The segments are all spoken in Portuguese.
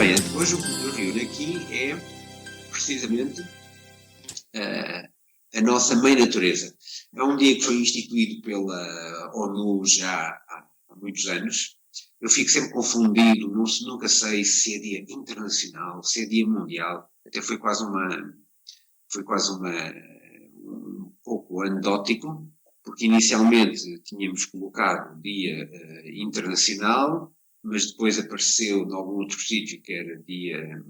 bem, hoje o que nos reúne aqui é precisamente a nossa mãe natureza. É um dia que foi instituído pela ONU já há muitos anos. Eu fico sempre confundido, nunca sei se é dia internacional, se é dia mundial. Até foi quase um pouco anedótico, porque inicialmente tínhamos colocado dia internacional, mas depois apareceu em algum outro sítio que era dia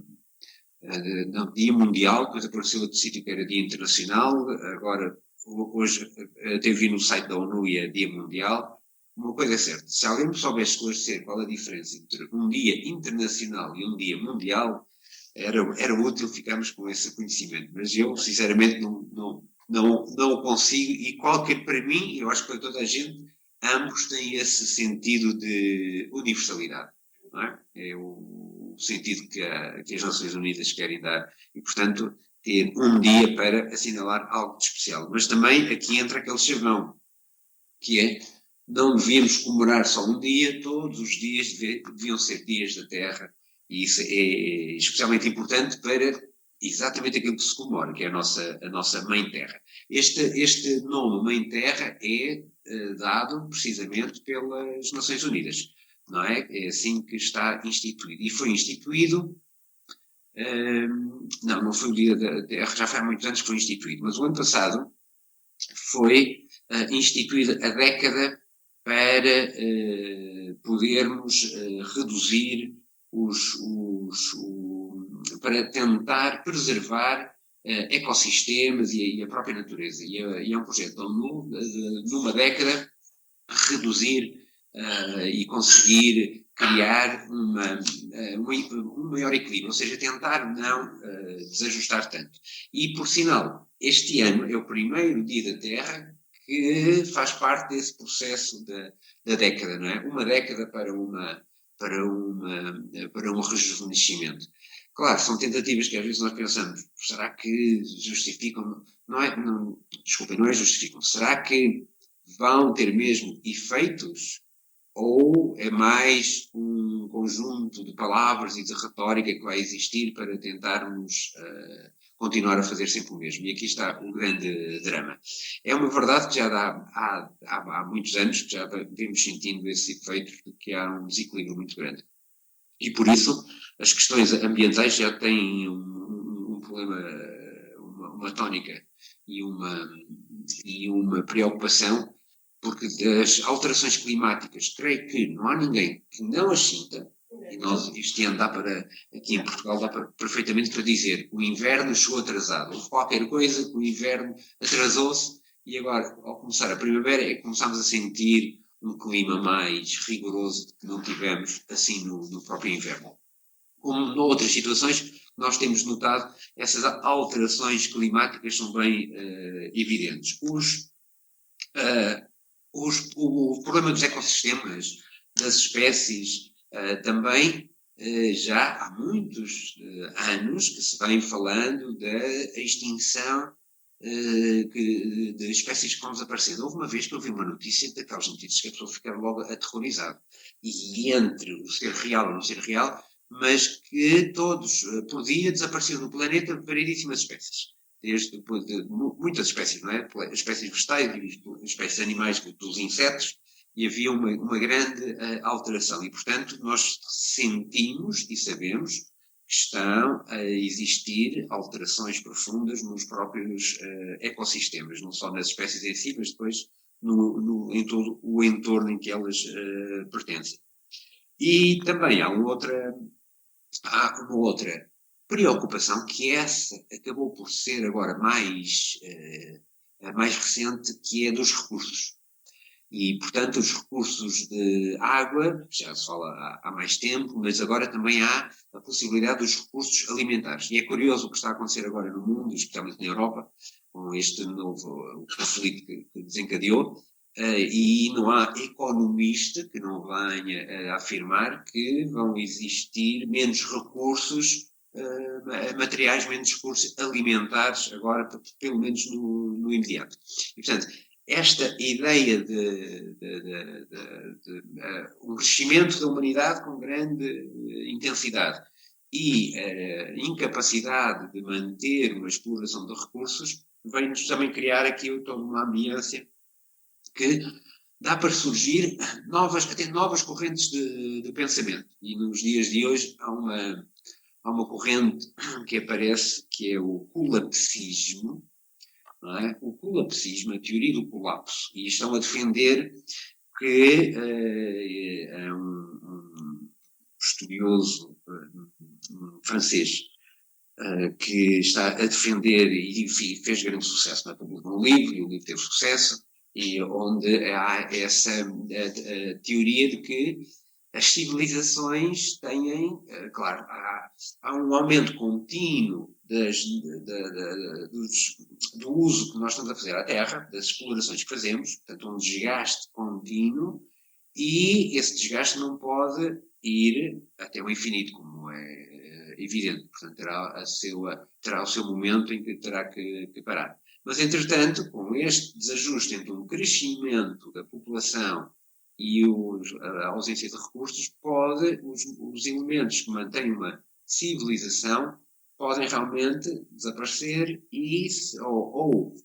mundial, depois apareceu outro sítio que era dia internacional, agora hoje até vi no site da ONU e é dia mundial. Uma coisa é certa, se alguém me soubesse esclarecer qual a diferença entre um dia internacional e um dia mundial, era útil ficarmos com esse conhecimento, mas eu sinceramente não o consigo, e para mim, eu acho que para toda a gente, ambos têm esse sentido de universalidade, não é? É o sentido que as Nações Unidas querem dar, e portanto ter um dia para assinalar algo de especial. Mas também aqui entra aquele chavão, que é, não devíamos comemorar só um dia, todos os dias deviam ser dias da Terra, e isso é especialmente importante para exatamente aquilo que se comemora, que é a nossa Mãe Terra. Este nome Mãe Terra é dado precisamente pelas Nações Unidas, não é? É assim que está instituído. E foi instituído, não foi o Dia da Terra, já foi há muitos anos que foi instituído, mas o ano passado foi instituída a década para podermos reduzir para tentar preservar ecossistemas e a própria natureza. E é um projeto da ONU, numa década, reduzir e conseguir criar um maior equilíbrio, ou seja, tentar não desajustar tanto. E, por sinal, este ano é o primeiro dia da Terra que faz parte desse processo da década, não é? Uma década para um rejuvenescimento. Claro, são tentativas que às vezes nós pensamos, será que justificam? Desculpem, não é justificam. Será que vão ter mesmo efeitos? Ou é mais um conjunto de palavras e de retórica que vai existir para tentarmos continuar a fazer sempre o mesmo? E aqui está o grande drama. É uma verdade que já há muitos anos que já vemos sentindo esse efeito de que há um desequilíbrio muito grande. E por isso as questões ambientais já têm um problema, uma tónica e uma preocupação, porque das alterações climáticas, creio que não há ninguém que não as sinta, e nós este ano aqui em Portugal dá perfeitamente para dizer, o inverno chegou atrasado, houve qualquer coisa que o inverno atrasou-se, e agora, ao começar a primavera, começamos a sentir um clima mais rigoroso que não tivemos assim no próprio inverno. Como noutras situações, nós temos notado, essas alterações climáticas são bem evidentes. O problema dos ecossistemas, das espécies, também já há muitos anos que se vem falando da extinção de espécies que vão desaparecendo. Houve uma vez que eu vi uma notícia, daquelas notícias que a pessoa fica logo aterrorizada. E entre o ser real e não ser real, mas que todos, por dia, desapareciam no planeta variedíssimas espécies. Desde muitas espécies, não é? Espécies vegetais, espécies animais, dos insetos, e havia uma grande alteração. E, portanto, nós sentimos e sabemos que estão a existir alterações profundas nos próprios ecossistemas, não só nas espécies em si, mas depois em todo o entorno em que elas pertencem. E também há uma outra preocupação, que essa acabou por ser agora mais recente, que é dos recursos. E, portanto, os recursos de água, já se fala há mais tempo, mas agora também há a possibilidade dos recursos alimentares. E é curioso o que está a acontecer agora no mundo, especialmente na Europa, com este novo conflito que desencadeou, e não há economista que não venha a afirmar que vão existir menos recursos materiais, menos recursos alimentares agora, pelo menos no imediato. E, portanto, esta ideia de um crescimento da humanidade com grande intensidade e a incapacidade de manter uma exploração de recursos vem-nos também criar aqui toda uma ambiência que dá para surgir até novas correntes de pensamento. E nos dias de hoje há uma corrente que aparece, que é o colapsismo, não é? O colapsismo, a teoria do colapso. E estão a defender que é um estudioso francês que está a defender e fez grande sucesso na publicação do livro, e o livro teve sucesso, e onde há essa a teoria de que as civilizações têm, claro, há um aumento contínuo do uso que nós estamos a fazer à Terra, das explorações que fazemos, portanto um desgaste contínuo, e esse desgaste não pode ir até o infinito, como é evidente, portanto terá o seu momento em que terá que parar. Mas, entretanto, com este desajuste entre o crescimento da população e a ausência de recursos, os elementos que mantêm uma civilização podem realmente desaparecer ou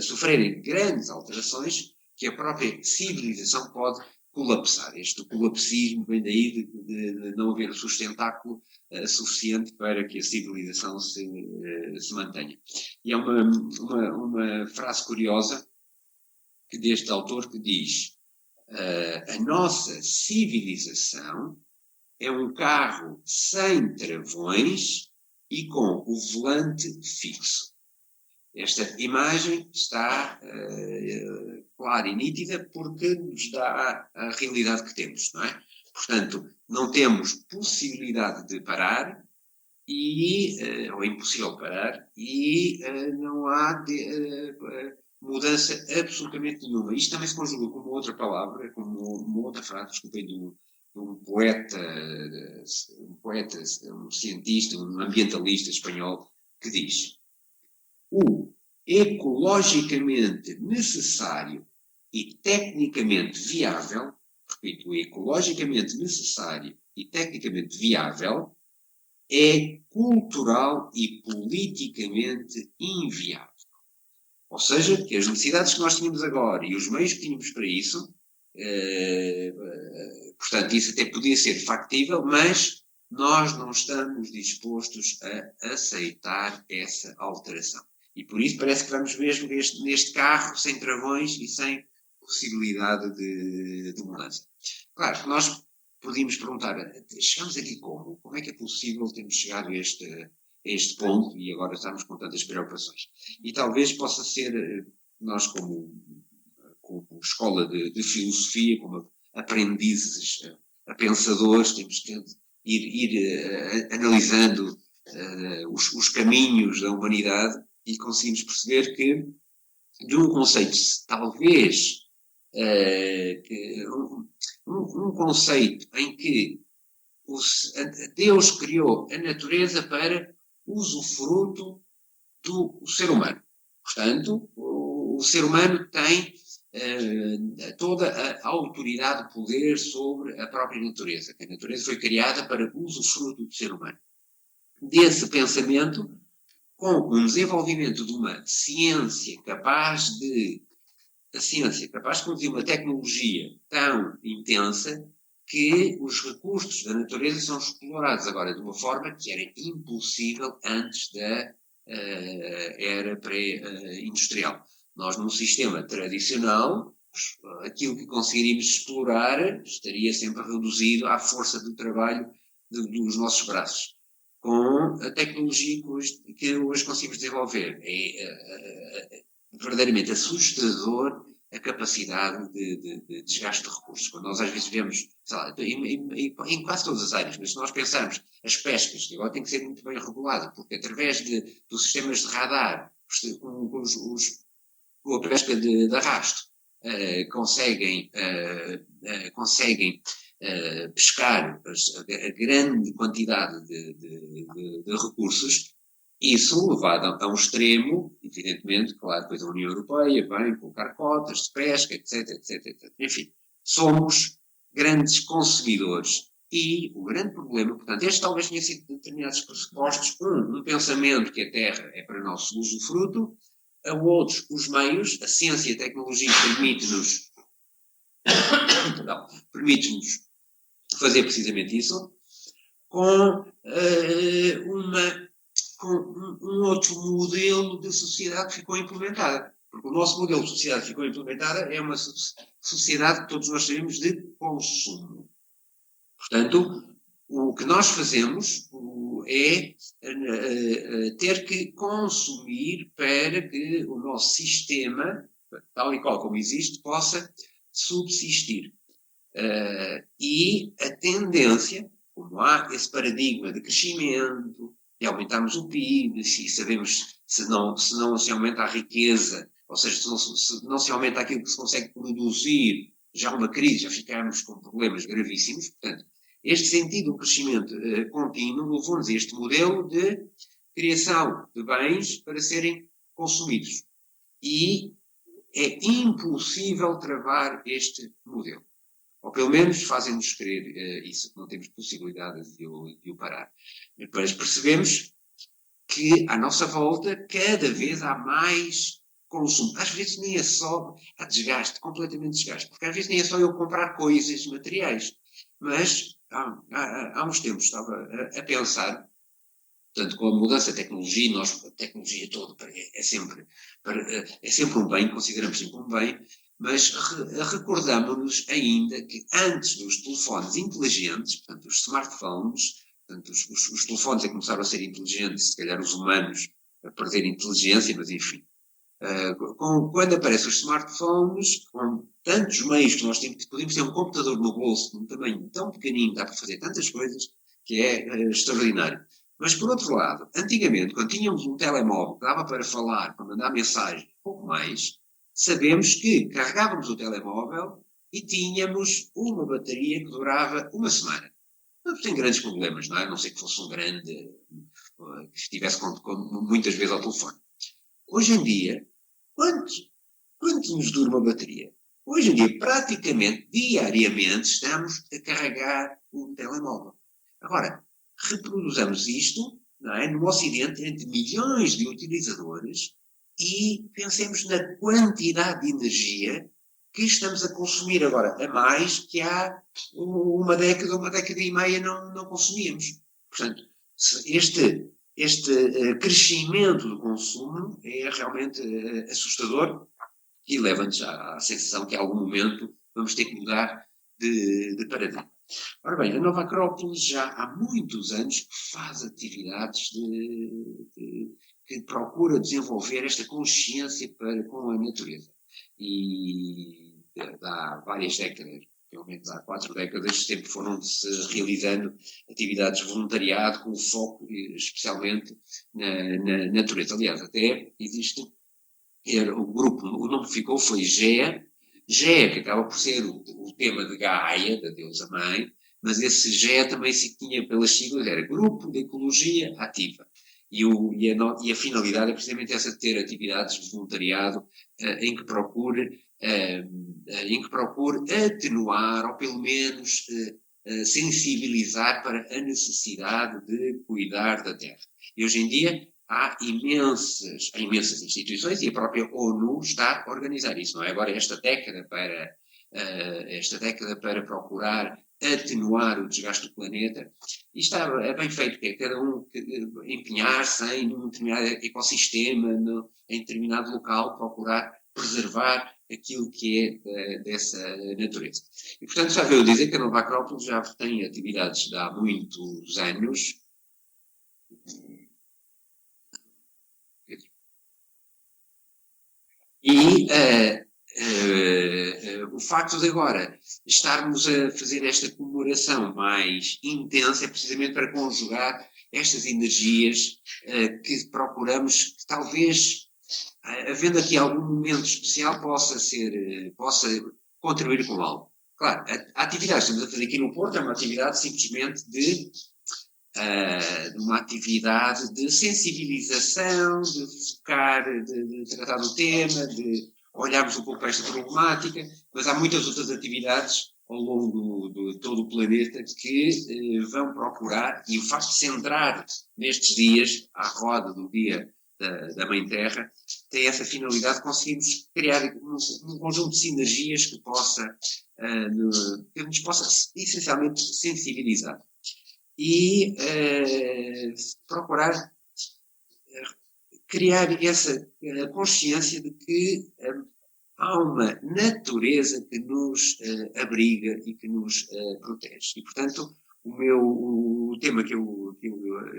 sofrerem grandes alterações que a própria civilização pode colapsar. Este colapsismo vem daí de não haver o sustentáculo suficiente para que a civilização se mantenha. E há uma frase curiosa deste autor que diz: a nossa civilização é um carro sem travões e com o volante fixo. Esta imagem está clara e nítida porque nos dá a realidade que temos, não é? Portanto, não temos possibilidade de parar, ou é impossível parar, e não há mudança absolutamente nenhuma. Isto também se conjuga com uma outra palavra, com uma outra frase, desculpem, de um poeta, um cientista, um ambientalista espanhol, que diz: o ecologicamente necessário e tecnicamente viável, repito, o ecologicamente necessário e tecnicamente viável é cultural e politicamente inviável. Ou seja, que as necessidades que nós tínhamos agora e os meios que tínhamos para isso, portanto, isso até podia ser factível, mas nós não estamos dispostos a aceitar essa alteração. E por isso parece que vamos mesmo neste carro sem travões e sem possibilidade de mudança. Claro que nós podíamos perguntar, chegamos aqui como? Como é que é possível termos chegado a este ponto e agora estamos com tantas preocupações? E talvez possa ser, nós como escola de filosofia, como aprendizes pensadores, temos que ir analisando os caminhos da humanidade e conseguimos perceber que de um conceito, talvez, um conceito em que Deus criou a natureza para usufruto do ser humano. Portanto, o ser humano tem toda a autoridade, o poder sobre a própria natureza. Que a natureza foi criada para usufruto do ser humano. Desse pensamento, com um desenvolvimento de uma ciência capaz de produzir uma tecnologia tão intensa que os recursos da natureza são explorados agora de uma forma que era impossível antes da era pré-industrial. Nós, num sistema tradicional, aquilo que conseguiríamos explorar estaria sempre reduzido à força de trabalho dos nossos braços. Com a tecnologia que hoje conseguimos desenvolver, é verdadeiramente assustador a capacidade de desgaste de recursos. Quando nós às vezes vemos, sei lá, em quase todas as áreas, mas se nós pensarmos as pescas, que agora tem que ser muito bem regulada, porque através dos sistemas de radar, com a pesca de arrasto, conseguem pescar a grande quantidade de recursos. Isso levado a um extremo, evidentemente, claro, depois a União Europeia vem colocar cotas de pesca, etc. Enfim, somos grandes consumidores E o grande problema, portanto, este talvez tenha sido determinados pressupostos. Um pensamento que a Terra é para nosso usufruto, a outros os meios, a ciência e a tecnologia permite-nos fazer precisamente isso, com, um outro modelo de sociedade que ficou implementada. Porque o nosso modelo de sociedade que ficou implementada é uma sociedade que todos nós sabemos de consumo. Portanto, o que nós fazemos é ter que consumir para que o nosso sistema, tal e qual como existe, possa subsistir. E a tendência, como há esse paradigma de crescimento, de aumentarmos o PIB, se sabemos se não se aumenta a riqueza, ou seja, se não se aumenta aquilo que se consegue produzir, já há uma crise, já ficamos com problemas gravíssimos. Portanto, este sentido do crescimento contínuo levou-nos a este modelo de criação de bens para serem consumidos. E é impossível travar este modelo. Ou pelo menos fazem-nos crer isso, não temos possibilidade de o parar. Depois percebemos que à nossa volta cada vez há mais consumo. Às vezes nem é só, há desgaste, completamente desgaste, porque às vezes nem é só eu comprar coisas materiais, mas há uns tempos estava a pensar, portanto, com a mudança da tecnologia, a tecnologia toda é sempre um bem, consideramos sempre um bem, mas recordamos-nos ainda que antes dos telefones inteligentes, portanto, os smartphones, portanto, os telefones começaram a ser inteligentes, se calhar os humanos a perder inteligência, mas enfim. Quando aparecem os smartphones, com tantos meios que nós temos, podemos ter um computador no bolso, de um tamanho tão pequenino, dá para fazer tantas coisas, que é extraordinário. Mas, por outro lado, antigamente, quando tínhamos um telemóvel que dava para falar, para mandar mensagem, pouco mais, sabemos que carregávamos o telemóvel e tínhamos uma bateria que durava uma semana. Não tem grandes problemas, não é? A não ser que fosse um grande, que estivesse muitas vezes ao telefone. Hoje em dia, quanto nos dura uma bateria? Hoje em dia, praticamente, diariamente, estamos a carregar o telemóvel. Agora, reproduzamos isto, não é, no Ocidente, entre milhões de utilizadores, e pensemos na quantidade de energia que estamos a consumir agora, a mais que há uma década e meia não consumíamos. Portanto, este crescimento do consumo é realmente assustador e leva-nos à sensação que, a algum momento, vamos ter que mudar de paradigma. Ora bem, a Nova Acrópolis já há muitos anos faz atividades que procura desenvolver esta consciência com a natureza. E há várias décadas, pelo menos há 4 décadas, sempre foram-se realizando atividades de voluntariado com foco especialmente na natureza. Aliás, até existe o grupo, o nome que ficou foi GEA, que acaba por ser o tema de Gaia, da deusa mãe, mas esse GEA também se tinha pelas siglas, era Grupo de Ecologia Ativa. E a finalidade é precisamente essa de ter atividades de voluntariado em que procure atenuar, ou pelo menos sensibilizar para a necessidade de cuidar da terra. E hoje em dia há imensas instituições, e a própria ONU está a organizar isso, não é? Agora esta década para procurar atenuar o desgaste do planeta, e está bem feito, que é cada um empenhar-se em um determinado ecossistema, em determinado local, procurar preservar aquilo que é dessa natureza. E, portanto, já veio dizer que a Nova Acrópolis já tem atividades de há muitos anos. E o facto de agora estarmos a fazer esta comemoração mais intensa é precisamente para conjugar estas energias que procuramos, que talvez, havendo aqui algum momento especial, possa contribuir com algo. Claro, a atividade que estamos a fazer aqui no Porto é uma atividade simplesmente de uma atividade de sensibilização, de focar, de tratar do tema, de olharmos um pouco para esta problemática, mas há muitas outras atividades ao longo de todo o planeta que vão procurar, e o facto de centrar nestes dias, à roda do dia da Mãe Terra, tem essa finalidade de conseguirmos criar um conjunto de sinergias que nos possa essencialmente sensibilizar. E procurar criar essa consciência de que há uma natureza que nos abriga e que nos protege. E, portanto, o tema que eu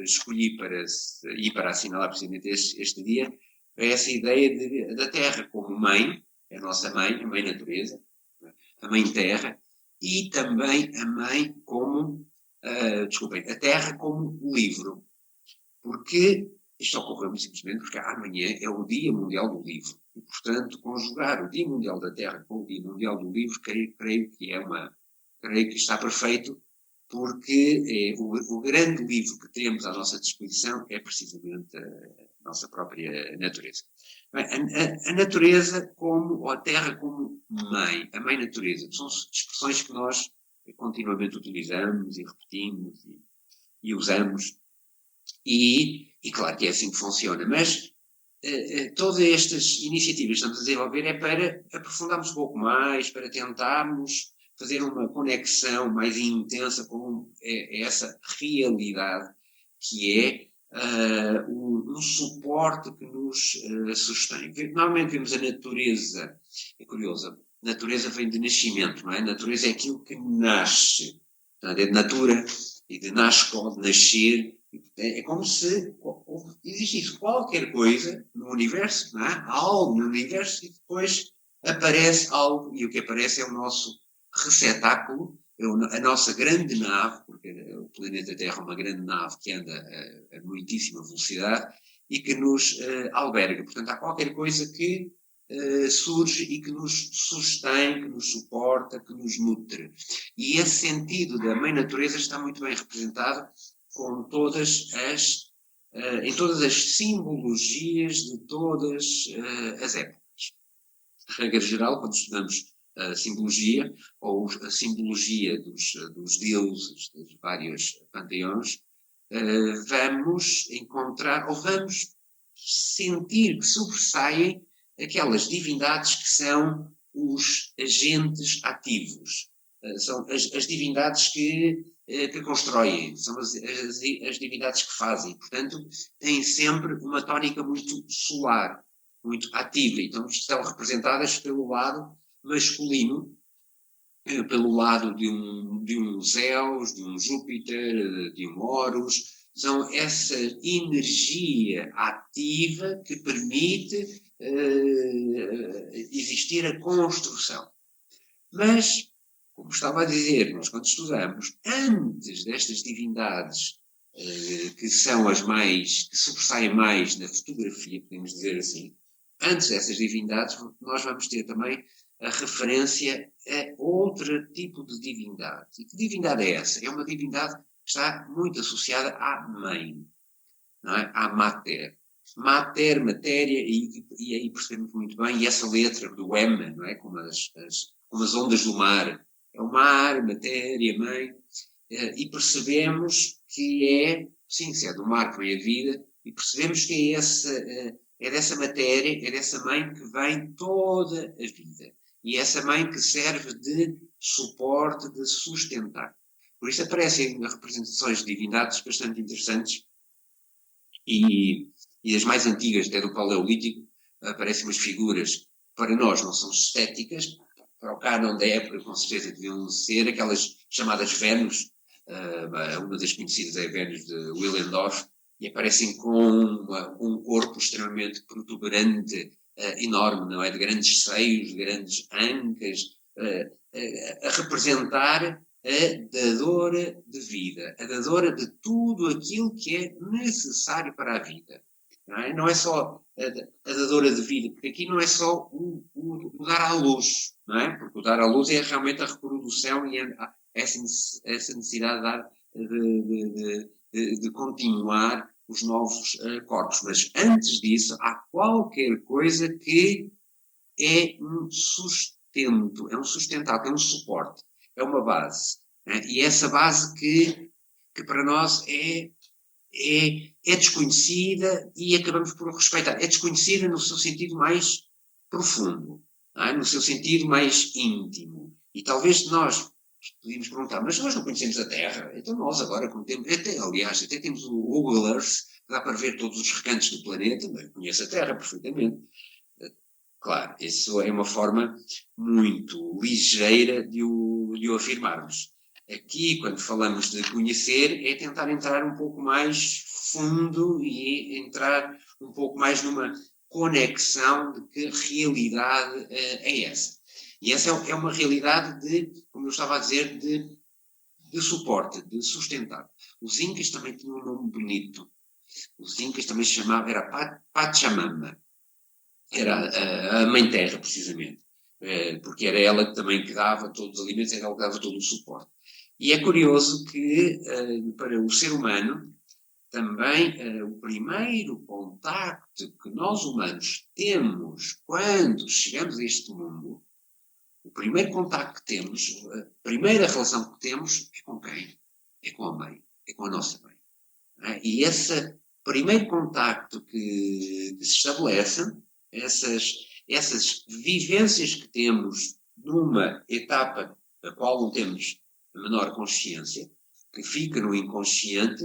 escolhi para assinalar precisamente este dia é essa ideia da Terra como mãe, a nossa mãe, a mãe natureza, a mãe Terra, e também a mãe como, a Terra como livro. Porque isto ocorreu simplesmente porque amanhã é o Dia Mundial do Livro. E, portanto, conjugar o Dia Mundial da Terra com o Dia Mundial do Livro, creio que está perfeito, porque o grande livro que temos à nossa disposição é precisamente a nossa própria natureza. Bem, a natureza ou a Terra como mãe, a mãe natureza, são expressões que nós continuamente utilizamos e repetimos e usamos. E claro que é assim que funciona, mas todas estas iniciativas que estamos a desenvolver é para aprofundarmos um pouco mais, para tentarmos fazer uma conexão mais intensa com essa realidade que é um suporte que nos sustém. Normalmente vemos a natureza, é curioso, a natureza vem de nascimento, não é? A natureza é aquilo que nasce, portanto, é de natura e de nasce, nascer. É como se existisse qualquer coisa no universo, não é? Algo no universo, e depois aparece algo, e o que aparece é o nosso receptáculo, a nossa grande nave, porque o planeta Terra é uma grande nave que anda a muitíssima velocidade e que nos alberga. Portanto, há qualquer coisa que surge e que nos sustém, que nos suporta, que nos nutre. E esse sentido da mãe natureza está muito bem representado com em todas as simbologias de todas as épocas. De regra geral, quando estudamos a simbologia, ou a simbologia dos deuses, dos vários panteões, vamos encontrar, ou vamos sentir que sobressaem aquelas divindades que são os agentes ativos. São as divindades que constroem, são as divindades que fazem. Portanto, têm sempre uma tónica muito solar, muito ativa. Então, estão representadas pelo lado masculino, pelo lado de um Zeus, de um Júpiter, de um Horus. São essa energia ativa que permite existir a construção. Mas, como estava a dizer, nós quando estudamos, antes destas divindades que são as mais, que sobressaem mais na fotografia, podemos dizer assim, antes dessas divindades, nós vamos ter também a referência a outro tipo de divindade. E que divindade é essa? É uma divindade que está muito associada à mãe, não é? À mater. Mater, matéria, e aí percebemos muito bem, e essa letra do M, não é? Como as ondas do mar. É o mar, matéria, mãe, e percebemos que sim, se é do mar que vem a vida, e percebemos que é dessa matéria, é dessa mãe que vem toda a vida. E essa mãe que serve de suporte, de sustentar. Por isso aparecem representações de divindades bastante interessantes e as mais antigas, até do Paleolítico, aparecem umas figuras, para nós não são estéticas, para o cânon da época com certeza deviam ser aquelas chamadas Vênus, uma das conhecidas é a Vênus de Willendorf, e aparecem com um corpo extremamente protuberante, enorme, não é? De grandes seios, de grandes ancas, a representar a dadora de vida, a dadora de tudo aquilo que é necessário para a vida. Não é só a dadora de vida, porque aqui não é só o dar à luz, não é? Porque o dar à luz é realmente a reprodução e essa necessidade de continuar os novos corpos. Mas antes disso, há qualquer coisa que é um sustento, é um sustentáculo, é um suporte. é uma base. Né? E essa base que para nós é desconhecida e acabamos por respeitar. É desconhecida no seu sentido mais profundo, não é? No seu sentido mais íntimo. E talvez nós podíamos perguntar, mas nós não conhecemos a Terra? Então nós agora, como temos, aliás, até temos o Google Earth, dá para ver todos os recantos do planeta, mas conheço a Terra perfeitamente. Claro, isso é uma forma muito ligeira de o afirmarmos. Aqui, quando falamos de conhecer, é tentar entrar um pouco mais fundo e entrar um pouco mais numa conexão de que realidade é essa. E essa é uma realidade de, como eu estava a dizer, de suporte, de sustentar. Os Incas também tinham um nome bonito. Os Incas também se chamavam, era Pachamama. Era a Mãe Terra, precisamente. Porque era ela também que dava todos os alimentos, era ela que dava todo o suporte. E é curioso que, para o ser humano, também o primeiro contacto que nós humanos temos quando chegamos a este mundo, o primeiro contacto que temos, a primeira relação que temos é com quem? É com a mãe, é com a nossa mãe. E esse primeiro contacto que se estabelece, essas vivências que temos numa etapa da qual não temos a menor consciência, que fica no inconsciente,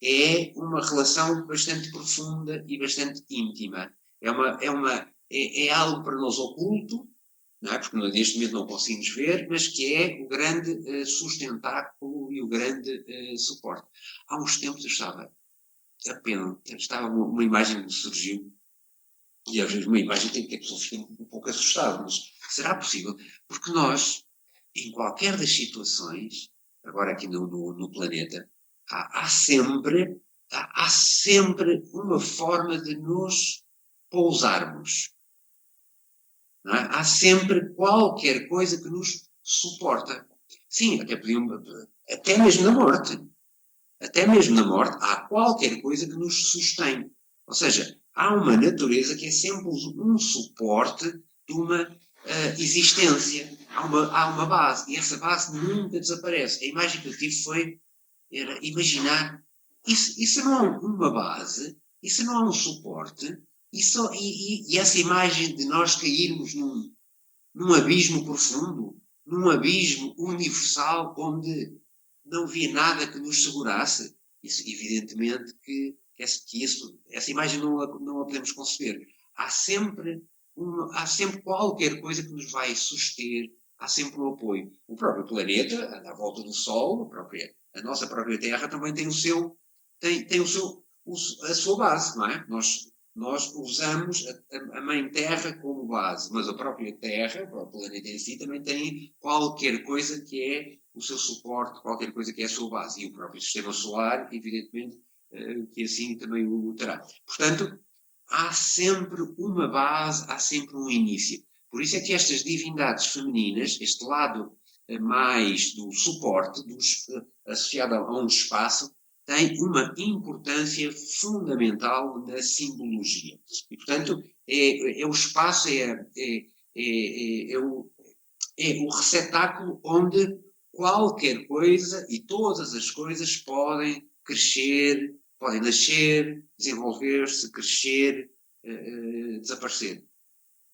é uma relação bastante profunda e bastante íntima. É algo para nós oculto, não é? Porque neste momento não conseguimos ver, mas que é o grande sustentáculo e o grande suporte. Há uns tempos eu estava uma imagem que surgiu, e às vezes uma imagem tem que a pessoa fica um pouco assustada, mas será possível? Porque nós, em qualquer das situações, agora aqui no planeta, há sempre uma forma de nos pousarmos. Não é? Há sempre qualquer coisa que nos suporta. Sim, até mesmo na morte. Até mesmo na morte, há qualquer coisa que nos sustém. Ou seja, há uma natureza que é sempre um suporte de uma existência. Há uma base. E essa base nunca desaparece. A imagem que eu tive era imaginar, isso não é uma base, isso não é um suporte, e essa imagem de nós cairmos num abismo profundo, num abismo universal, onde não havia nada que nos segurasse. Isso, evidentemente essa imagem não a podemos conceber. Há sempre qualquer coisa que nos vai suster, há sempre um apoio. O próprio planeta anda à volta do Sol, a nossa própria Terra também tem a sua base, não é? Nós usamos a Mãe Terra como base, mas a própria Terra, o próprio planeta em si, também tem qualquer coisa que é o seu suporte, qualquer coisa que é a sua base. E o próprio sistema solar, evidentemente, que assim também o terá. Portanto, há sempre uma base, há sempre um início. Por isso é que estas divindades femininas, este lado mais do suporte, associado a um espaço, tem uma importância fundamental na simbologia. E, portanto, o espaço, o receptáculo onde qualquer coisa e todas as coisas podem crescer, podem nascer, desenvolver-se, crescer, desaparecer.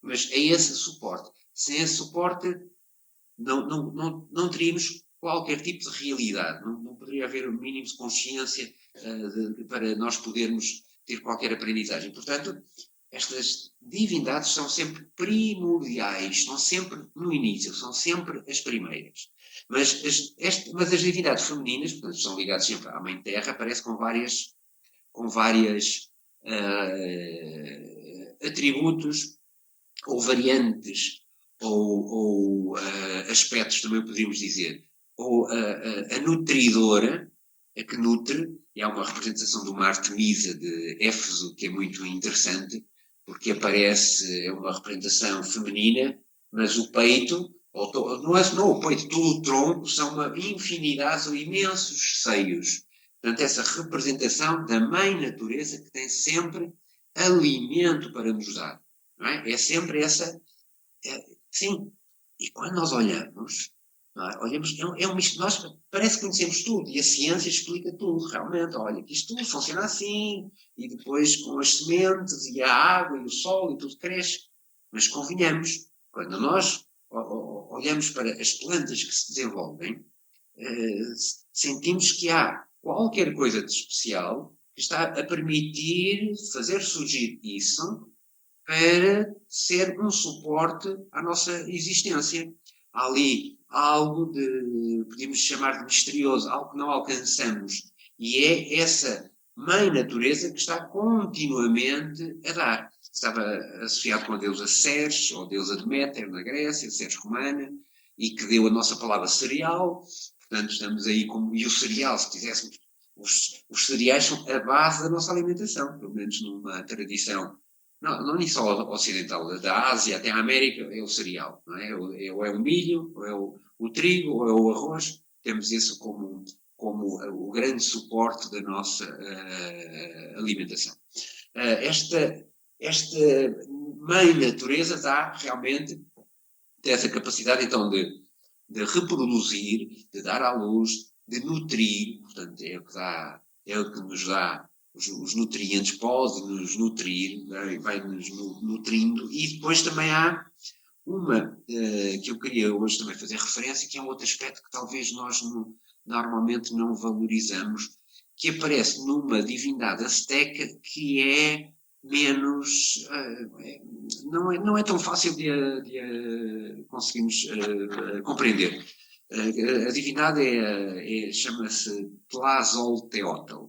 Mas é esse suporte. Sem esse suporte, não teríamos qualquer tipo de realidade. Não poderia haver o mínimo de consciência para nós podermos ter qualquer aprendizagem. Portanto, estas divindades são sempre primordiais, são sempre no início, são sempre as primeiras. Mas as divindades femininas, portanto, são ligadas sempre à Mãe Terra, aparecem com várias atributos ou variantes ou aspectos, também poderíamos dizer. Ou a nutridora, a que nutre, e há uma representação de uma Artemisa de Éfeso que é muito interessante, porque aparece uma representação feminina, mas o peito, não o peito, todo o tronco, são uma infinidade, são imensos seios. Portanto, essa representação da Mãe Natureza que tem sempre alimento para nos dar. Não é? É sempre essa. Sim, e quando nós olhamos, Não é? Olhamos, nós parece que conhecemos tudo e a ciência explica tudo, realmente. Olha, que isto tudo funciona assim, e depois com as sementes e a água e o sol e tudo cresce. Mas convenhamos, quando nós olhamos para as plantas que se desenvolvem, sentimos que há qualquer coisa de especial que está a permitir fazer surgir isso para ser um suporte à nossa existência. Há ali algo de, podemos chamar de misterioso, algo que não alcançamos. E é essa mãe natureza que está continuamente a dar. Estava associado com a deusa Ceres, ou a deusa Deméter, na Grécia, Ceres romana, e que deu a nossa palavra cereal. Portanto, estamos aí como. E o cereal, se quiséssemos, os cereais são a base da nossa alimentação, pelo menos numa tradição não nem só ocidental, da Ásia até a América, é o cereal, não é? Ou é o milho, ou é o trigo, ou é o arroz. Temos isso como o grande suporte da nossa alimentação. Esta mãe natureza dá realmente essa capacidade, então, de reproduzir, de dar à luz, de nutrir, portanto, é o que nos dá os nutrientes, pode nos nutrir, vai-nos nutrindo, e depois também há uma que eu queria hoje também fazer referência, que é um outro aspecto que talvez nós normalmente não valorizamos, que aparece numa divindade azteca que é menos, não é tão fácil de conseguirmos compreender. A divindade chama-se Tlazolteotl.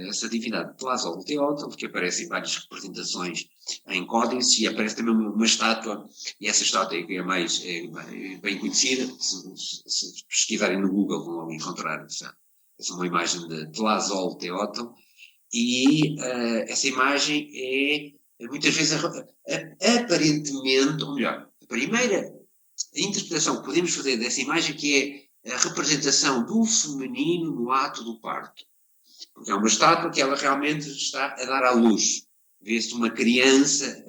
Essa divindade Tlazolteotl, que aparece em várias representações em códices, e aparece também uma estátua, e essa estátua é mais bem conhecida, se pesquisarem no Google vão logo encontrar essa uma imagem de Tlazolteotl, e essa imagem é muitas vezes aparentemente, ou melhor, a primeira interpretação que podemos fazer dessa imagem, que é a representação do feminino no ato do parto. Porque é uma estátua que ela realmente está a dar à luz. Vê-se uma criança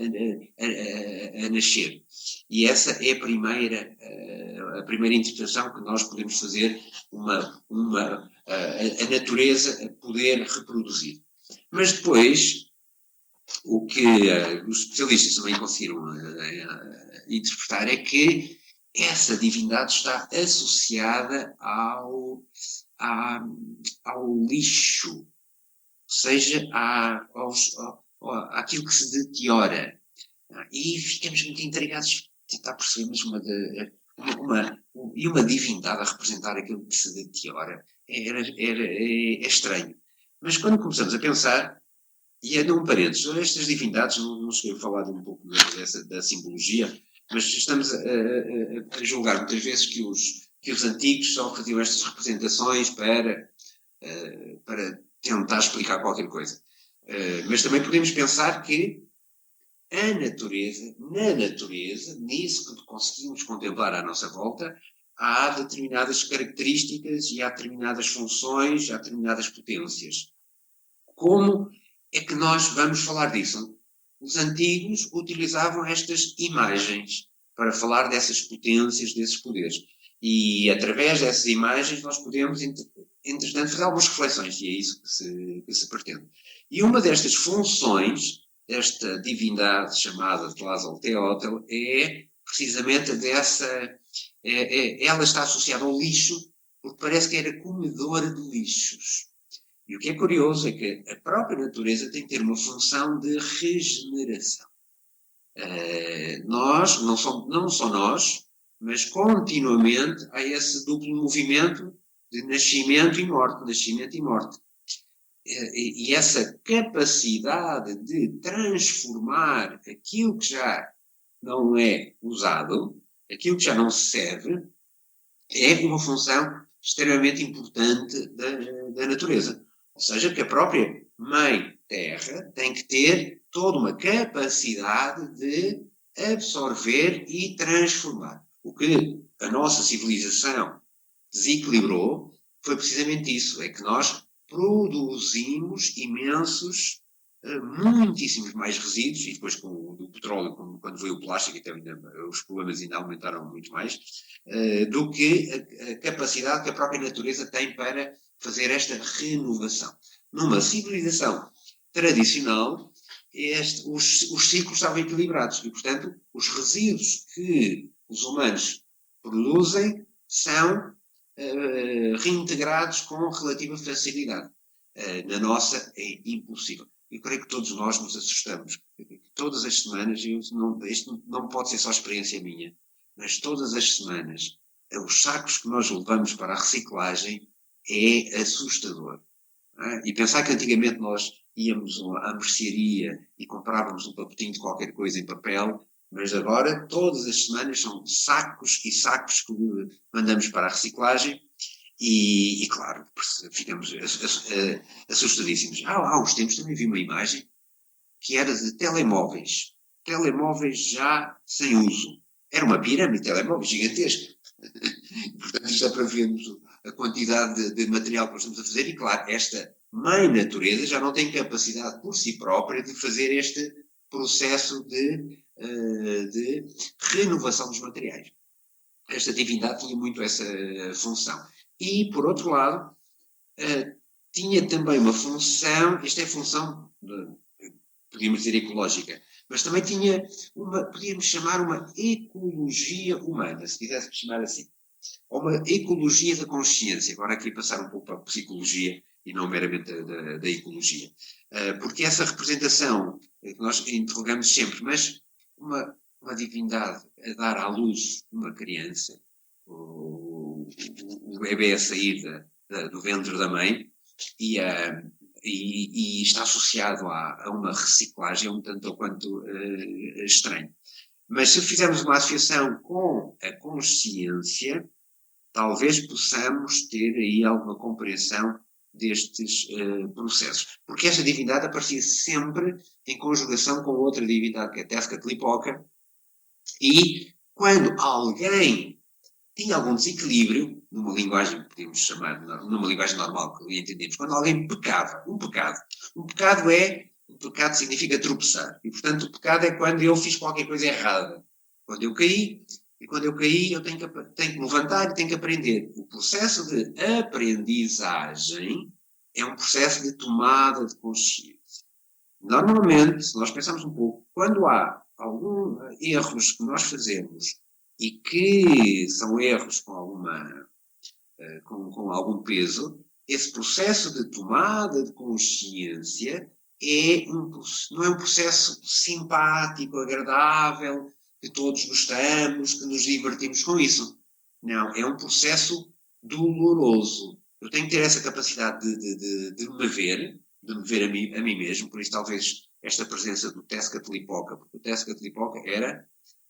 a nascer. E essa é a primeira interpretação que nós podemos fazer, a natureza a poder reproduzir. Mas depois, o que os especialistas também conseguiram interpretar é que essa divindade está associada ao lixo, ou seja, àquilo que se deteriora. E ficamos muito intrigados de tentar perceber mesmo uma divindade a representar aquilo que se deteriora. É estranho. Mas quando começamos a pensar, e é num parênteses, estas divindades, não cheguei a falar um pouco da simbologia, mas estamos a julgar muitas vezes que os antigos só faziam estas representações para tentar explicar qualquer coisa. Mas também podemos pensar que na natureza, nisso que conseguimos contemplar à nossa volta, há determinadas características e há determinadas funções, há determinadas potências. Como é que nós vamos falar disso? Os antigos utilizavam estas imagens para falar dessas potências, desses poderes. E através dessas imagens nós podemos, entretanto, fazer algumas reflexões, e é isso que se pretende. E uma destas funções desta divindade chamada Tlazolteotl é precisamente ela está associada ao lixo, porque parece que era comedora de lixos. E o que é curioso é que a própria natureza tem que ter uma função de regeneração. Nós, não só nós, mas continuamente há esse duplo movimento de nascimento e morte. E essa capacidade de transformar aquilo que já não é usado, aquilo que já não se serve, é uma função extremamente importante da natureza. Ou seja, que a própria Mãe Terra tem que ter toda uma capacidade de absorver e transformar. O que a nossa civilização desequilibrou foi precisamente isso, é que nós produzimos imensos muitíssimos mais resíduos, e depois com o petróleo, quando veio o plástico, então os problemas ainda aumentaram muito mais, do que a capacidade que a própria natureza tem para fazer esta renovação. Numa civilização tradicional, os ciclos estavam equilibrados e, portanto, os resíduos que os humanos produzem são reintegrados com relativa facilidade. Na nossa é impossível. Eu creio que todos nós nos assustamos. Todas as semanas, isto não pode ser só experiência minha, mas todas as semanas, os sacos que nós levamos para a reciclagem é assustador. E pensar que antigamente nós íamos à mercearia e comprávamos um pacotinho de qualquer coisa em papel, mas agora todas as semanas são sacos e sacos que mandamos para a reciclagem e claro, ficamos assustadíssimos. Há uns tempos também vi uma imagem que era de telemóveis já sem uso. Era uma pirâmide de telemóveis gigantesca. Portanto, isto é para vermos a quantidade de material que nós estamos a fazer e, claro, esta mãe natureza já não tem capacidade por si própria de fazer este processo de renovação dos materiais. Esta divindade tinha muito essa função. E, por outro lado, tinha também uma função, esta é a função, podíamos dizer ecológica, mas também tinha podíamos chamar uma ecologia humana, se quiséssemos chamar assim. Ou uma ecologia da consciência, agora aqui passar um pouco para a psicologia e não meramente da ecologia. Porque essa representação que nós interrogamos sempre, mas uma divindade a dar à luz uma criança, o bebê a sair do ventre da mãe, e está associado a uma reciclagem um tanto ou quanto estranho. Mas se fizermos uma associação com a consciência, talvez possamos ter aí alguma compreensão destes processos. Porque esta divindade aparecia sempre em conjugação com outra divindade, que é a Tezcatlipoca, e quando alguém tinha algum desequilíbrio, numa linguagem que podemos chamar, numa linguagem normal que entendemos, quando alguém pecava, um pecado significa tropeçar, e portanto o pecado é quando eu fiz qualquer coisa errada, quando eu caí eu tenho que me levantar e tenho que aprender. O processo de aprendizagem é um processo de tomada de consciência. Normalmente, se nós pensarmos um pouco, quando há alguns erros que nós fazemos e que são erros com algum peso, esse processo de tomada de consciência não é um processo simpático, agradável, que todos gostamos, que nos divertimos com isso. Não, é um processo doloroso. Eu tenho que ter essa capacidade de me ver a mim mesmo, por isso talvez esta presença do Tezcatlipoca, porque o Tezcatlipoca era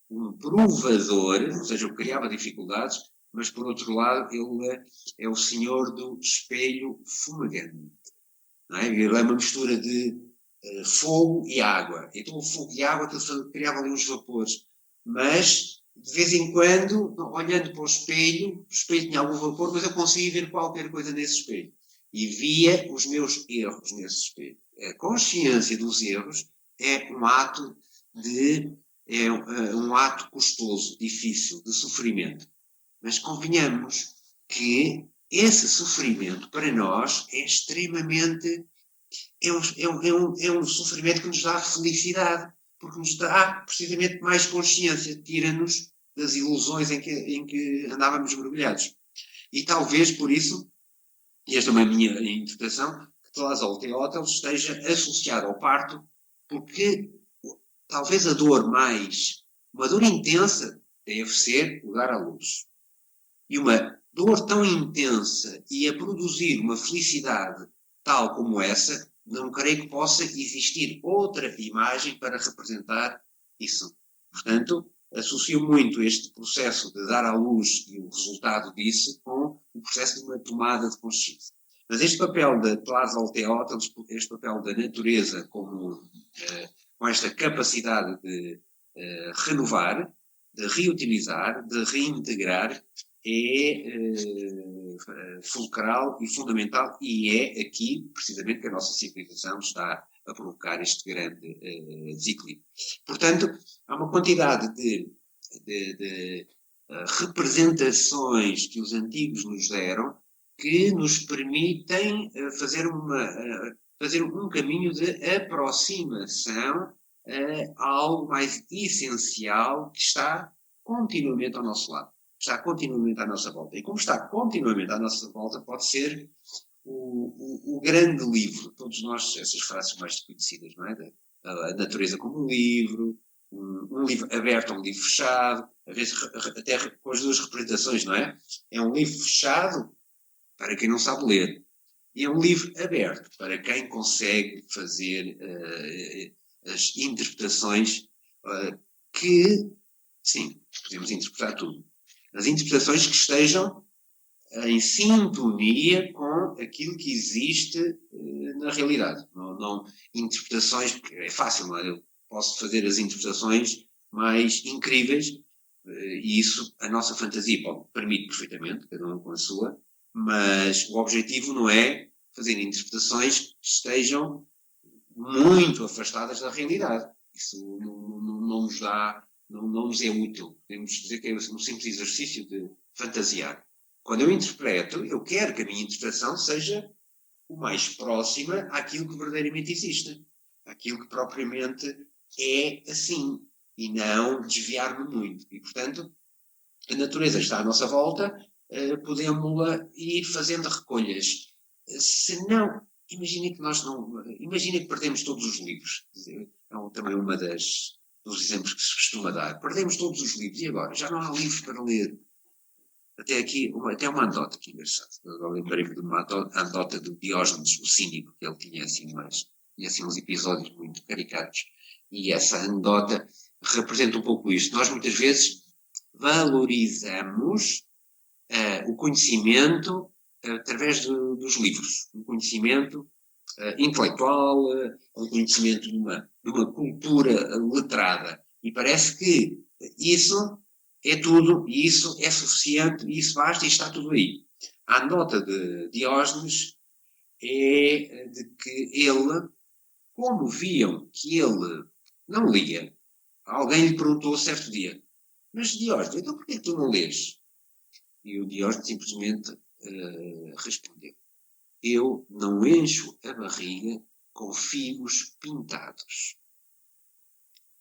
um provador, ou seja, eu criava dificuldades, mas por outro lado ele é o senhor do espelho fumegante. Não é? Ele é uma mistura de fogo e água. Então o fogo e a água criavam ali uns vapores, mas de vez em quando, olhando para o espelho tinha algum vapor, mas eu conseguia ver qualquer coisa nesse espelho. E via os meus erros nesse espelho. A consciência dos erros é um ato um ato custoso, difícil, de sofrimento. Mas convenhamos que esse sofrimento para nós é extremamente é um sofrimento que nos dá felicidade, porque nos dá precisamente mais consciência, tira-nos das ilusões em que andávamos mergulhados. E talvez por isso, e esta é uma minha interpretação, que Tlasol Teóteles esteja associado ao parto, porque talvez uma dor intensa deve ser o dar à luz. E uma dor tão intensa e a produzir uma felicidade tal como essa, não creio que possa existir outra imagem para representar isso. Portanto, associo muito este processo de dar à luz e o resultado disso com o processo de uma tomada de consciência. Mas este papel da Tlasol Teóteles, este papel da natureza com esta capacidade de renovar, de reutilizar, de reintegrar, é fulcral e fundamental, e é aqui, precisamente, que a nossa civilização está a provocar este grande desequilíbrio. Portanto, há uma quantidade de representações que os antigos nos deram que nos permitem fazer um caminho de aproximação a algo mais essencial que está continuamente ao nosso lado, está continuamente à nossa volta. E como está continuamente à nossa volta, pode ser o grande livro. Todos nós, essas frases mais conhecidas, não é? A natureza como um livro aberto ou um livro fechado, às vezes até com as duas representações, não é? É um livro fechado para quem não sabe ler. E é um livro aberto para quem consegue fazer as interpretações que, sim, podemos interpretar tudo. As interpretações que estejam em sintonia com aquilo que existe na realidade. Não interpretações, porque é fácil, não é? Eu posso fazer as interpretações mais incríveis e isso a nossa fantasia permite perfeitamente, cada um com a sua, mas o objetivo não é fazer interpretações que estejam muito afastadas da realidade. Isso não nos dá, não nos é útil. Podemos dizer que é um simples exercício de fantasiar. Quando eu interpreto, eu quero que a minha interpretação seja o mais próxima àquilo que verdadeiramente existe. Àquilo que propriamente é assim. E não desviar-me muito. E, portanto, a natureza está à nossa volta, podemos-la ir fazendo recolhas. Se não, imagina que perdemos todos os livros. É também dos exemplos que se costuma dar. Perdemos todos os livros. E agora? Já não há livros para ler. Até aqui, até uma anedota que engraçado. Eu lembrei-me de uma anedota do Diógenes, o cínico, que ele tinha assim uns episódios muito caricatos. E essa anedota representa um pouco isto. Nós muitas vezes valorizamos o conhecimento através dos livros. Um conhecimento intelectual, um conhecimento de uma cultura letrada. E parece que isso é tudo, e isso é suficiente, e isso basta, e está tudo aí. A nota de Diógenes é de que ele, como viam que ele não lia, alguém lhe perguntou certo dia, mas Diógenes, então porquê tu não lês? E o Diógenes simplesmente respondeu, eu não encho a barriga com figos pintados.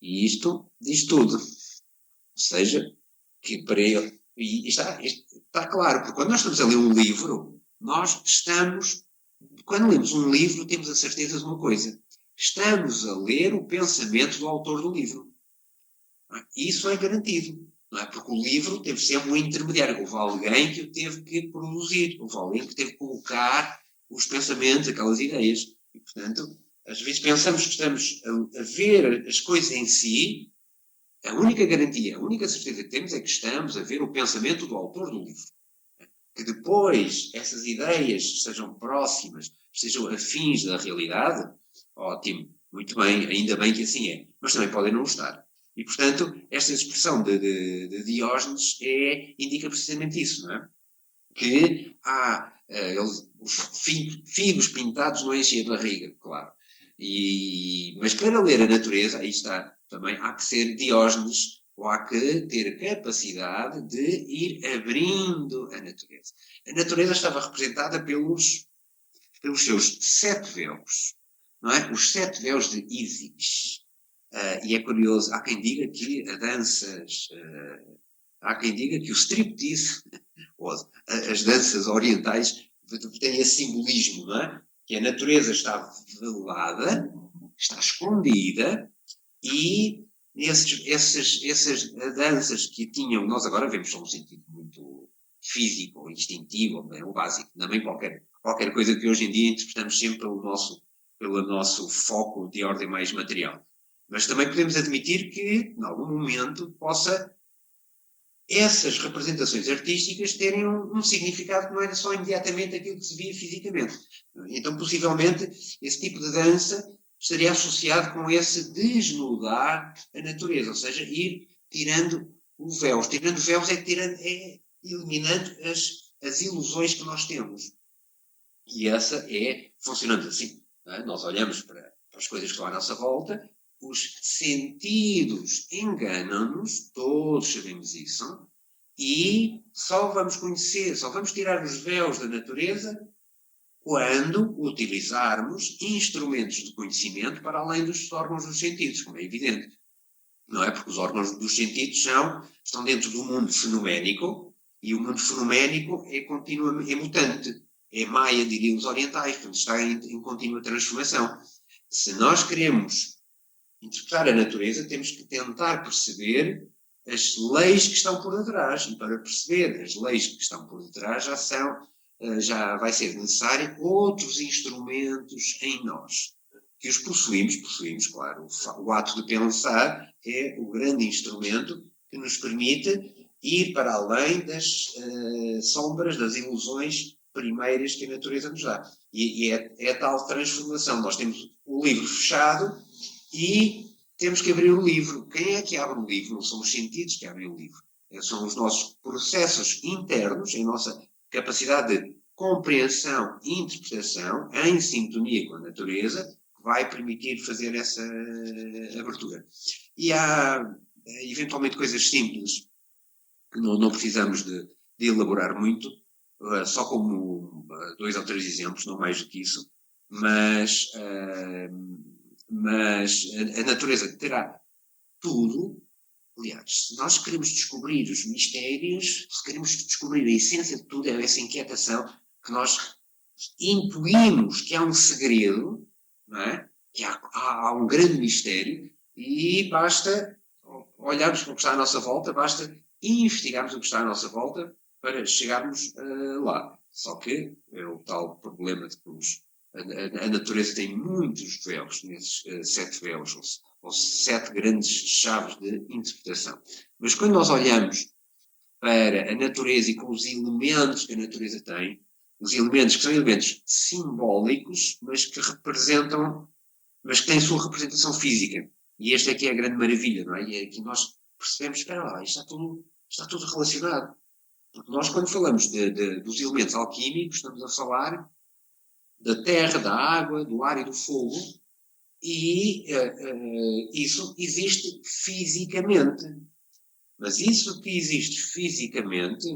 E isto diz tudo. Ou seja, que para ele, e está claro, porque quando nós estamos a ler um livro, quando lemos um livro, temos a certeza de uma coisa, estamos a ler o pensamento do autor do livro. Isso é garantido, não é? Porque o livro teve sempre um intermediário, houve alguém que o teve que produzir, houve alguém que teve que colocar os pensamentos, aquelas ideias, e portanto, às vezes pensamos que estamos a ver as coisas em si. A única garantia, a única certeza que temos é que estamos a ver o pensamento do autor do livro. Que depois essas ideias sejam próximas, sejam afins da realidade, ótimo, muito bem, ainda bem que assim é. Mas também podem não estar. E, portanto, esta expressão de Diógenes indica precisamente isso, não é? Que há os figos pintados não enchem a barriga, claro. Mas para ler a natureza, aí está, também há que ser Diógenes, ou há que ter capacidade de ir abrindo a natureza. A natureza estava representada pelos seus 7 véus, não é? Os 7 véus de Ísis. E é curioso, há quem diga que há quem diga que o striptease, ou as danças orientais, têm esse simbolismo, não é? Que a natureza está velada, está escondida, e essas danças que tinham, nós agora vemos só um sentido muito físico, ou instintivo, ou básico, também qualquer coisa que hoje em dia interpretamos sempre pelo nosso foco de ordem mais material. Mas também podemos admitir que, em algum momento, possa essas representações artísticas terem um significado que não era só imediatamente aquilo que se via fisicamente. Então, possivelmente, esse tipo de dança estaria associado com esse desnudar a natureza, ou seja, ir tirando o véu. Tirando véus é eliminando as ilusões que nós temos. E essa funcionando assim. Não é? Nós olhamos para as coisas que estão à nossa volta, os sentidos enganam-nos, todos sabemos isso, e só vamos conhecer, só vamos tirar os véus da natureza quando utilizarmos instrumentos de conhecimento para além dos órgãos dos sentidos, como é evidente. Não é? Porque os órgãos dos sentidos estão dentro do mundo fenoménico, e o mundo fenoménico é mutante. É maia, diriam os orientais, portanto está em contínua transformação. Se nós queremos interpretar a natureza, temos que tentar perceber as leis que estão por detrás. E para perceber as leis que estão por detrás já vai ser necessário outros instrumentos em nós. Que os possuímos, claro. O ato de pensar é o grande instrumento que nos permite ir para além das sombras, das ilusões primeiras que a natureza nos dá. E é tal transformação. Nós temos o livro fechado e temos que abrir o livro. Quem é que abre o livro? Não são os sentidos que abrem o livro. São os nossos processos internos, a nossa capacidade de compreensão e interpretação em sintonia com a natureza, que vai permitir fazer essa abertura. E há, eventualmente, coisas simples que não precisamos de elaborar muito, só como 2 ou 3 exemplos, não mais do que isso, mas a natureza terá tudo. Aliás, se nós queremos descobrir os mistérios, se queremos descobrir a essência de tudo, é essa inquietação que nós intuímos que há um segredo, não é? Que há um grande mistério, e basta olharmos para o que está à nossa volta, basta investigarmos o que está à nossa volta para chegarmos lá. Só que é o tal problema de que a natureza tem muitos véus, nesses 7 véus, ou 7 grandes chaves de interpretação. Mas quando nós olhamos para a natureza e com os elementos que a natureza tem, os elementos que são elementos simbólicos, mas que têm sua representação física. E esta é que é a grande maravilha, não é? E é que nós percebemos, espera lá, isto está tudo relacionado. Porque nós, quando falamos dos elementos alquímicos, estamos a falar da terra, da água, do ar e do fogo, e isso existe fisicamente. Mas isso que existe fisicamente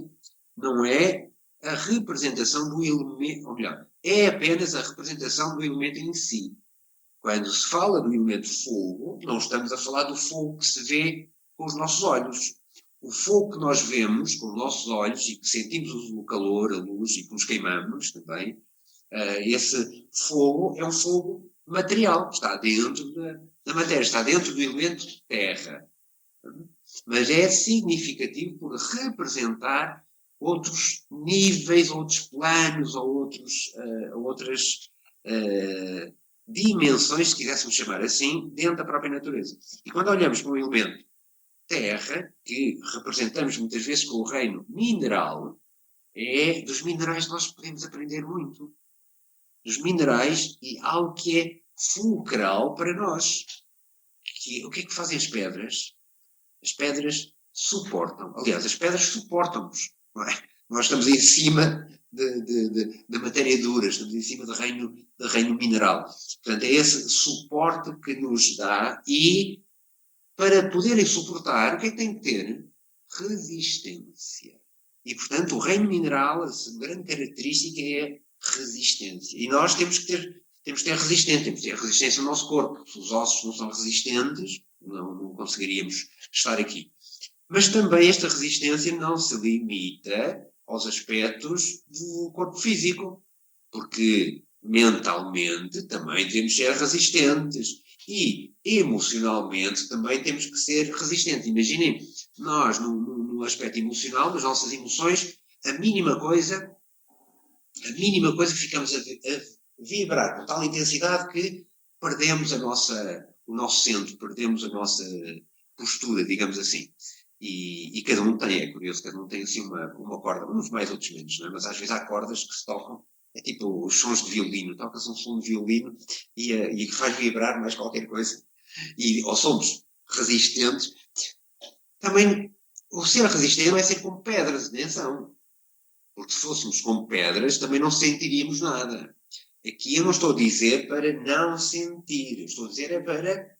não é a representação do elemento, ou melhor, é apenas a representação do elemento em si. Quando se fala do elemento fogo, não estamos a falar do fogo que se vê com os nossos olhos. O fogo que nós vemos com os nossos olhos e que sentimos o calor, a luz e que nos queimamos também, esse fogo é um fogo material, está dentro da matéria, está dentro do elemento terra. Mas é significativo por representar outros níveis, outros planos, ou outras dimensões, se quiséssemos chamar assim, dentro da própria natureza. E quando olhamos para o elemento terra, que representamos muitas vezes com o reino mineral, dos minerais nós podemos aprender muito. Dos minerais e algo que é fulcral para nós. O que é que fazem as pedras? As pedras suportam. Aliás, as pedras suportam-nos. Nós estamos em cima da matéria dura, estamos em cima do reino mineral. Portanto, é esse suporte que nos dá, e para poderem suportar, o que é que tem que ter? Resistência. E, portanto, o reino mineral, a grande característica é resistência. E nós temos que ter resistência. Temos que ter resistência no nosso corpo. Se os ossos não são resistentes, não conseguiríamos estar aqui. Mas também esta resistência não se limita aos aspectos do corpo físico, porque mentalmente também temos que ser resistentes e emocionalmente também temos que ser resistentes. Imaginem, nós no aspecto emocional, nas nossas emoções, a mínima coisa que ficamos a vibrar com tal intensidade que perdemos o nosso centro, perdemos a nossa postura, digamos assim. E cada um tem, é curioso, cada um tem assim uma corda, uns mais, outros menos, não é? Mas às vezes há cordas que se tocam, é tipo os sons de violino, toca-se um som de violino e faz vibrar mais qualquer coisa, ou somos resistentes. Também, o ser resistente não é ser como pedras, atenção, porque se fôssemos como pedras também não sentiríamos nada. Aqui eu não estou a dizer para não sentir, eu estou a dizer é para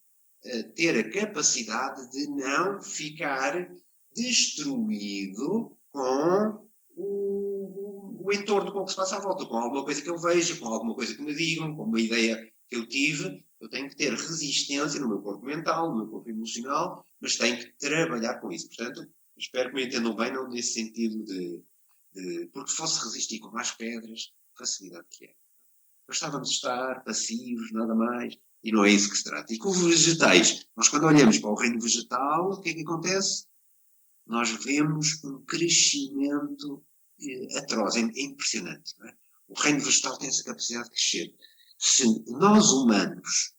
ter a capacidade de não ficar destruído com o entorno, com o que se passa à volta, com alguma coisa que eu veja, com alguma coisa que me digam, com uma ideia que eu tive. Eu tenho que ter resistência no meu corpo mental, no meu corpo emocional, mas tenho que trabalhar com isso. Portanto, espero que me entendam bem, não nesse sentido porque se fosse resistir com mais pedras, facilidade que é. Bastávamos estar passivos, nada mais. E não é isso que se trata. E com os vegetais, nós quando olhamos para o reino vegetal, o que é que acontece? Nós vemos um crescimento atroz, é impressionante. Não é? O reino vegetal tem essa capacidade de crescer. Se nós humanos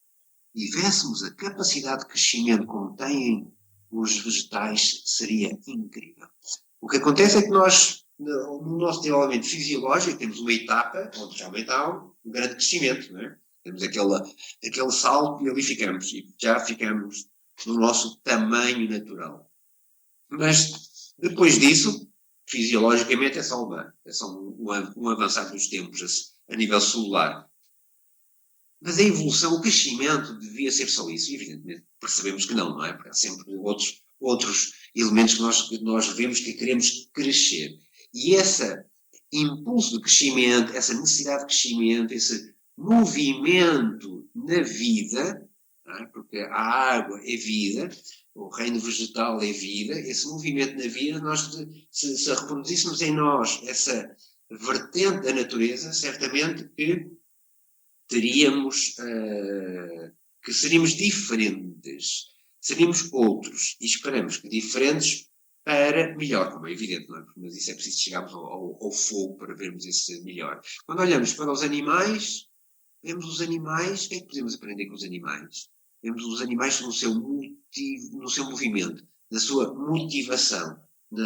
tivéssemos a capacidade de crescimento como têm os vegetais, seria incrível. O que acontece é que nós, no nosso desenvolvimento fisiológico, temos uma etapa onde realmente há um grande crescimento, não é? Temos aquele salto e ali ficamos, e já ficamos no nosso tamanho natural. Mas, depois disso, fisiologicamente é só um avançar dos tempos a nível celular. Mas a evolução, o crescimento devia ser só isso. E, evidentemente, percebemos que não é? Porque há sempre outros elementos que nós vemos que queremos crescer. E esse impulso de crescimento, essa necessidade de crescimento, esse movimento na vida, é? Porque a água é vida, o reino vegetal é vida, esse movimento na vida, nós se reproduzíssemos em nós essa vertente da natureza, certamente que teríamos, que seríamos diferentes, seríamos outros, e esperamos que diferentes para melhor, como é evidente, não é? Mas isso é preciso chegarmos ao fogo para vermos esse melhor. Quando olhamos para os animais, vemos os animais, o que é que podemos aprender com os animais? Vemos os animais no seu movimento, na sua motivação, é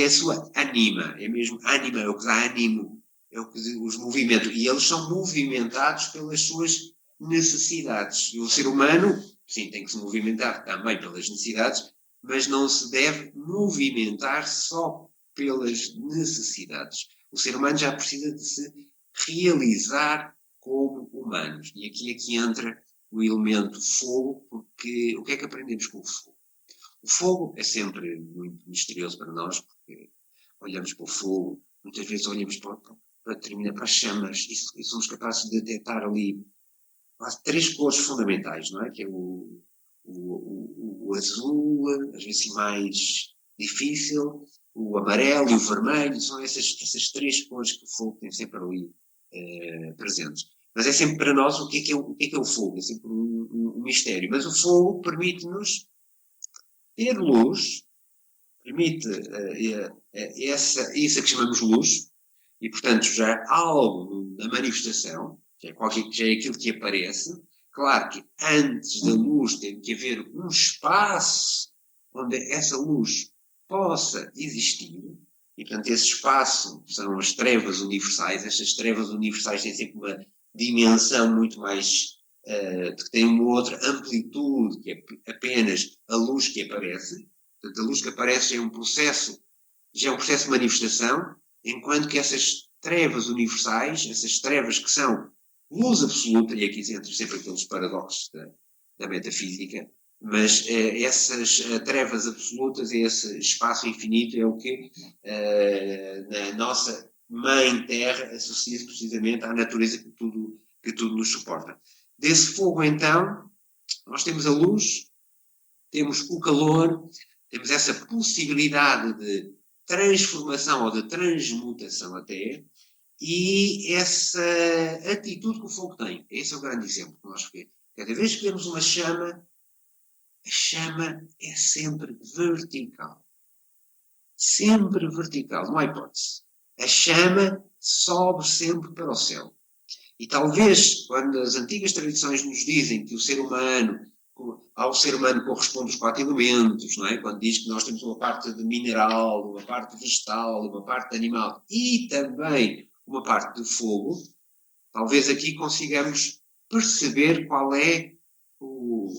a sua anima, é mesmo anima, é o que dá ânimo, é o que os movimentos, e eles são movimentados pelas suas necessidades. E o ser humano, sim, tem que se movimentar também pelas necessidades, mas não se deve movimentar só pelas necessidades. O ser humano já precisa de se realizar como humanos. E aqui é que entra o elemento fogo, porque o que é que aprendemos com o fogo? O fogo é sempre muito misterioso para nós, porque olhamos para o fogo, muitas vezes olhamos para as chamas e somos capazes de detectar ali quase 3 cores fundamentais, não é? Que é o azul, às vezes mais difícil, o amarelo e o vermelho, são essas 3 cores que o fogo tem sempre ali presentes. Mas é sempre para nós o que é o fogo, é sempre um mistério. Mas o fogo permite-nos ter luz, permite isso que chamamos luz, e portanto já há algo na manifestação, já é aquilo que aparece. Claro que antes da luz tem que haver um espaço onde essa luz possa existir, e portanto esse espaço são as trevas universais. Estas trevas universais têm sempre uma dimensão muito mais, que tem uma outra amplitude, que é apenas a luz que aparece. Portanto, a luz que aparece já é um processo de manifestação, enquanto que essas trevas universais, essas trevas que são luz absoluta, e aqui entram sempre aqueles paradoxos da metafísica, mas essas trevas absolutas, esse espaço infinito, é o que na nossa mãe terra associa-se precisamente à natureza que tudo nos suporta. Desse fogo, então, nós temos a luz, temos o calor, temos essa possibilidade de transformação ou de transmutação até, e essa atitude que o fogo tem. Esse é o grande exemplo que nós vemos. Cada vez que vemos uma chama, a chama é sempre vertical. Sempre vertical, não há hipótese. A chama sobe sempre para o céu. E talvez, quando as antigas tradições nos dizem que ao ser humano corresponde os 4 elementos, não é? Quando diz que nós temos uma parte de mineral, uma parte vegetal, uma parte de animal e também uma parte de fogo, talvez aqui consigamos perceber qual é o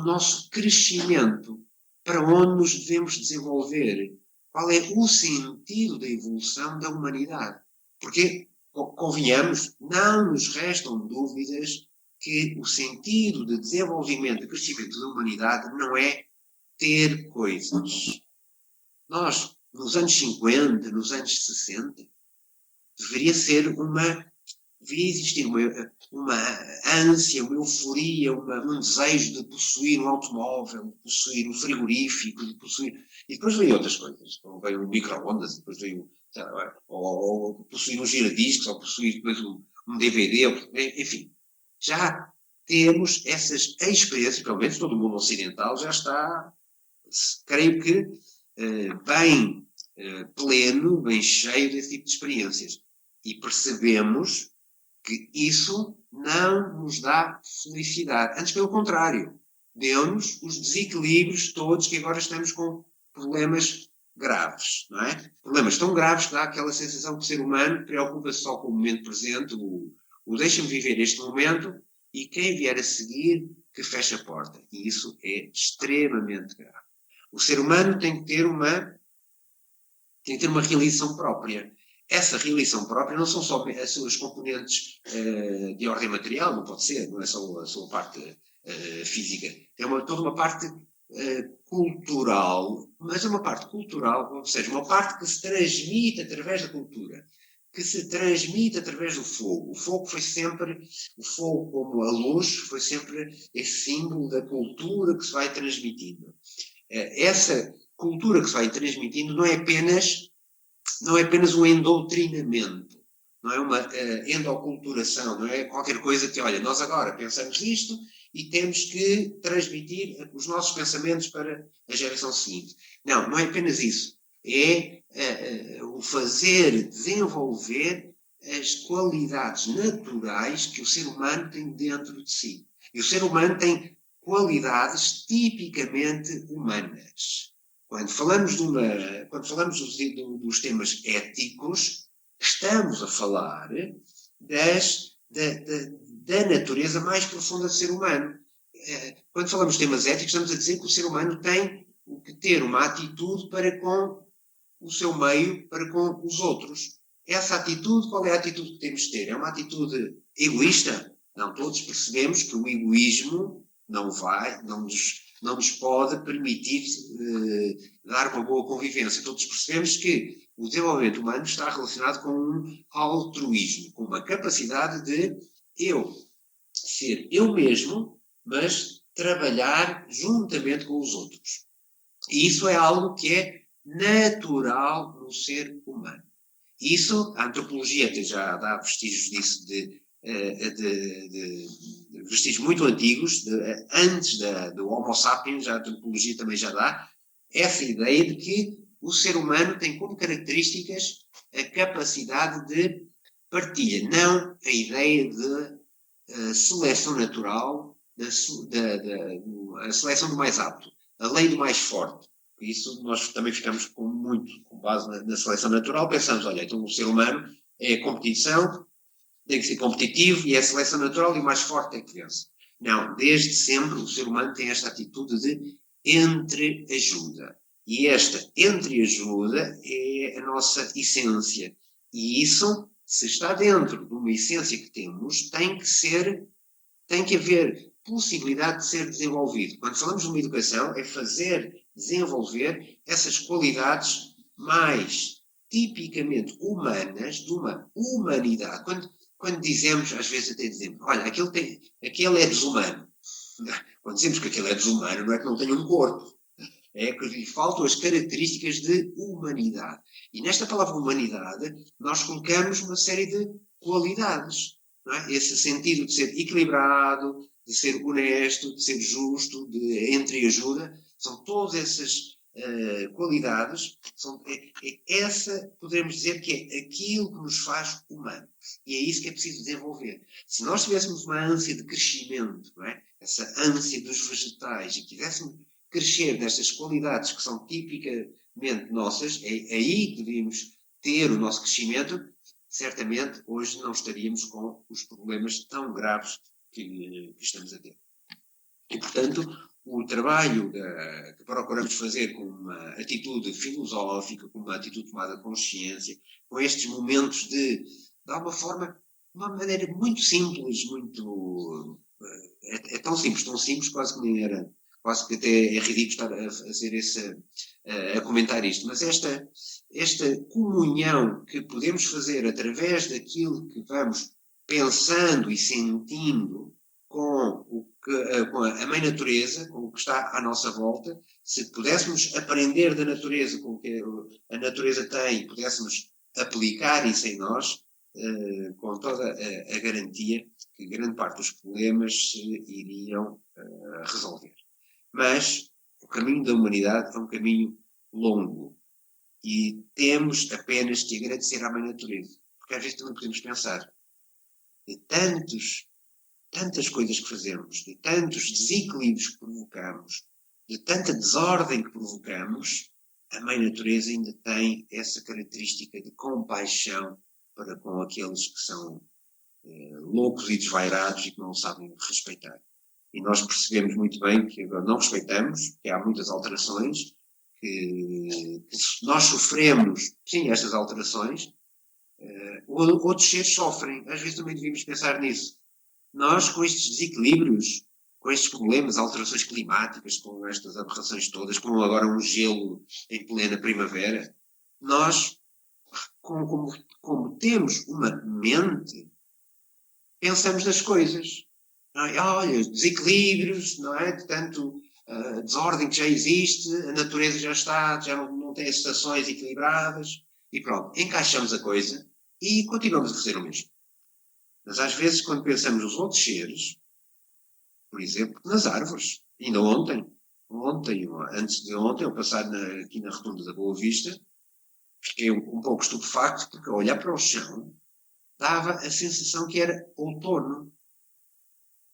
nosso crescimento, para onde nos devemos desenvolver, qual é o sentido da evolução da humanidade. Porque, convenhamos, não nos restam dúvidas que o sentido de desenvolvimento e crescimento da humanidade não é ter coisas. Nós, nos anos 50, nos anos 60, deveria ser deveria existir uma ânsia, uma euforia, um desejo de possuir um automóvel, de possuir um frigorífico, de possuir... E depois veio outras coisas. Veio um micro-ondas, depois veio... Ou possuir um giradiscos, ou possuir depois um DVD, enfim. Já temos essas experiências, pelo menos todo o mundo ocidental já está, creio que, bem pleno, bem cheio desse tipo de experiências. E percebemos que isso não nos dá felicidade. Antes, pelo contrário, deu-nos os desequilíbrios todos que agora estamos com problemas graves, não é? Problemas tão graves que dá aquela sensação que o ser humano preocupa-se só com o momento presente, o deixa-me viver este momento e quem vier a seguir que feche a porta. E isso é extremamente grave. O ser humano tem que ter uma realização própria. Essa realização própria não são só as suas componentes de ordem material, não pode ser, não é só a sua parte física. É toda uma parte cultural, mas é uma parte cultural, ou seja, uma parte que se transmite através da cultura, que se transmite através do fogo. O fogo como a luz, foi sempre esse símbolo da cultura que se vai transmitindo. Essa cultura que se vai transmitindo não é apenas um endoutrinamento, não é uma endoculturação, não é qualquer coisa que, olha, nós agora pensamos isto e temos que transmitir os nossos pensamentos para a geração seguinte. Não, não é apenas isso. É o fazer desenvolver as qualidades naturais que o ser humano tem dentro de si. E o ser humano tem qualidades tipicamente humanas. Quando falamos dos temas éticos, estamos a falar da natureza mais profunda do ser humano. Quando falamos de temas éticos, estamos a dizer que o ser humano tem que ter uma atitude para com o seu meio, para com os outros. Essa atitude, qual é a atitude que temos de ter? É uma atitude egoísta? Não, todos percebemos que o egoísmo não nos pode permitir dar uma boa convivência. Todos percebemos que o desenvolvimento humano está relacionado com um altruísmo, com uma capacidade de eu ser eu mesmo, mas trabalhar juntamente com os outros. E isso é algo que é natural no ser humano. Isso, a antropologia já dá vestígios disso, de vestígios muito antigos, antes do Homo sapiens, a antropologia também já dá, essa ideia de que o ser humano tem como características a capacidade de partilha, não a ideia de seleção natural, a seleção do mais apto, a lei do mais forte. Por isso, nós também ficamos com base na seleção natural, pensamos, olha, então o ser humano é a competição, tem que ser competitivo e é a seleção natural e o mais forte é que vence. Não, desde sempre o ser humano tem esta atitude de entreajuda. E esta entreajuda é a nossa essência. E isso, se está dentro de uma essência que temos, tem que haver possibilidade de ser desenvolvido. Quando falamos de uma educação, é fazer desenvolver essas qualidades mais tipicamente humanas, de uma humanidade. Quando dizemos, às vezes até dizemos, olha, aquele é desumano. Quando dizemos que aquele é desumano, não é que não tenha um corpo. É que lhe faltam as características de humanidade. E nesta palavra humanidade, nós colocamos uma série de qualidades. Não é? Esse sentido de ser equilibrado, de ser honesto, de ser justo, de entreajuda, são todas essas qualidades, essa podemos dizer que é aquilo que nos faz humanos. E é isso que é preciso desenvolver. Se nós tivéssemos uma ânsia de crescimento, não é? Essa ânsia dos vegetais, e quiséssemos crescer nestas qualidades que são tipicamente nossas, é aí que devíamos ter o nosso crescimento, certamente hoje não estaríamos com os problemas tão graves que estamos a ter. E, portanto, o trabalho que procuramos fazer com uma atitude filosófica, com uma atitude tomada de consciência, com estes momentos de alguma forma, de uma maneira muito simples, muito... É tão simples, quase que nem era, quase que até é ridículo estar a fazer a comentar isto, mas esta comunhão que podemos fazer através daquilo que vamos pensando e sentindo com a mãe natureza, com o que está à nossa volta, se pudéssemos aprender da natureza, com o que a natureza tem, pudéssemos aplicar isso em nós, com toda a garantia que grande parte dos problemas se iriam resolver. Mas o caminho da humanidade é um caminho longo e temos apenas que agradecer à mãe natureza, porque às vezes também podemos pensar de tantas coisas que fazemos, de tantos desequilíbrios que provocamos, de tanta desordem que provocamos, a mãe natureza ainda tem essa característica de compaixão para com aqueles que são loucos e desvairados e que não sabem respeitar. E nós percebemos muito bem que agora não respeitamos, que há muitas alterações, que nós sofremos, sim, estas alterações, outros seres sofrem. Às vezes também devíamos pensar nisso. Nós, com estes desequilíbrios, com estes problemas, alterações climáticas, com estas aberrações todas, com agora um gelo em plena primavera, nós, como temos uma mente, pensamos nas coisas. Olha, desequilíbrios, não é? De tanto desordem que já existe, a natureza já não tem as estações equilibradas, e pronto, encaixamos a coisa e continuamos a fazer o mesmo. Mas às vezes, quando pensamos nos outros seres, por exemplo, nas árvores, ainda antes de ontem, eu passar aqui na rotunda da Boa Vista, fiquei um pouco estupefacto, porque ao olhar para o chão, dava a sensação que era outono,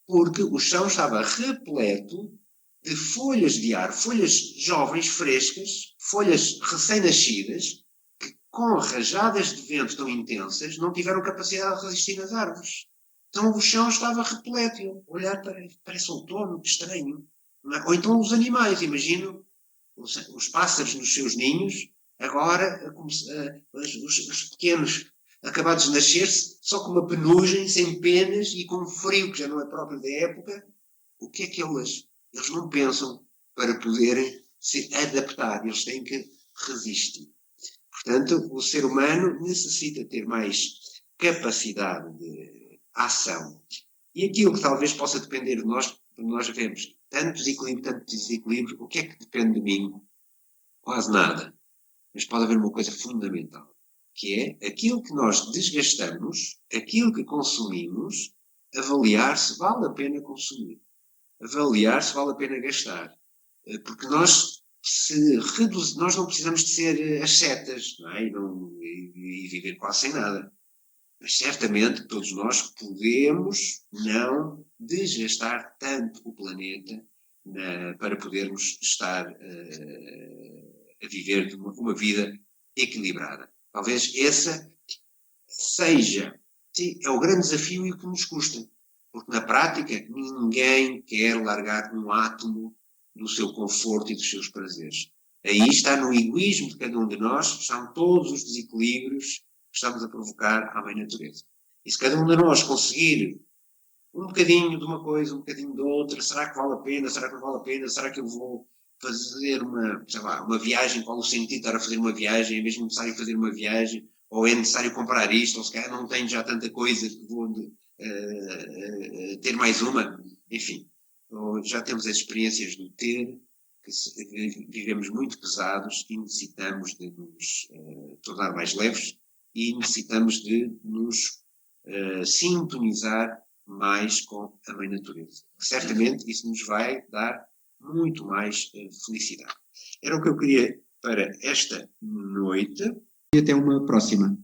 porque o chão estava repleto de folhas de árvore, folhas jovens, frescas, folhas recém-nascidas, que com rajadas de vento tão intensas não tiveram capacidade de resistir nas árvores. Então o chão estava repleto. Olhar, parece outono, que estranho. Ou então os animais, imagino os pássaros nos seus ninhos, agora os pequenos acabados de nascer, só com uma penugem, sem penas e com um frio que já não é próprio da época. O que é que eles não pensam para poderem se adaptar? Eles têm que resistir. Portanto, o ser humano necessita ter mais capacidade de ação. E aquilo que talvez possa depender de nós, porque nós vemos tanto desequilíbrio, o que é que depende de mim? Quase nada. Mas pode haver uma coisa fundamental, que é aquilo que nós desgastamos, aquilo que consumimos, avaliar se vale a pena consumir, avaliar se vale a pena gastar. Porque nós não precisamos de ser ascetas, não é? E viver quase sem nada. Mas certamente todos nós podemos não desgastar tanto o planeta para podermos estar a viver uma vida equilibrada. Talvez essa seja, sim, é o grande desafio e o que nos custa. Porque na prática ninguém quer largar um átomo do seu conforto e dos seus prazeres. Aí está no egoísmo de cada um de nós, estão todos os desequilíbrios que estamos a provocar à mãe natureza. E se cada um de nós conseguir um bocadinho de uma coisa, um bocadinho de outra, será que vale a pena, será que não vale a pena, será que eu vou fazer uma viagem, qual o sentido de estar a fazer uma viagem, é mesmo necessário fazer uma viagem, ou é necessário comprar isto, ou se calhar não tenho já tanta coisa que vou ter mais uma, enfim, já temos as experiências do ter, que vivemos muito pesados e necessitamos de nos tornar mais leves e necessitamos de nos sintonizar mais com a mãe natureza. Certamente isso nos vai dar muito mais felicidade. Era o que eu queria para esta noite e até uma próxima.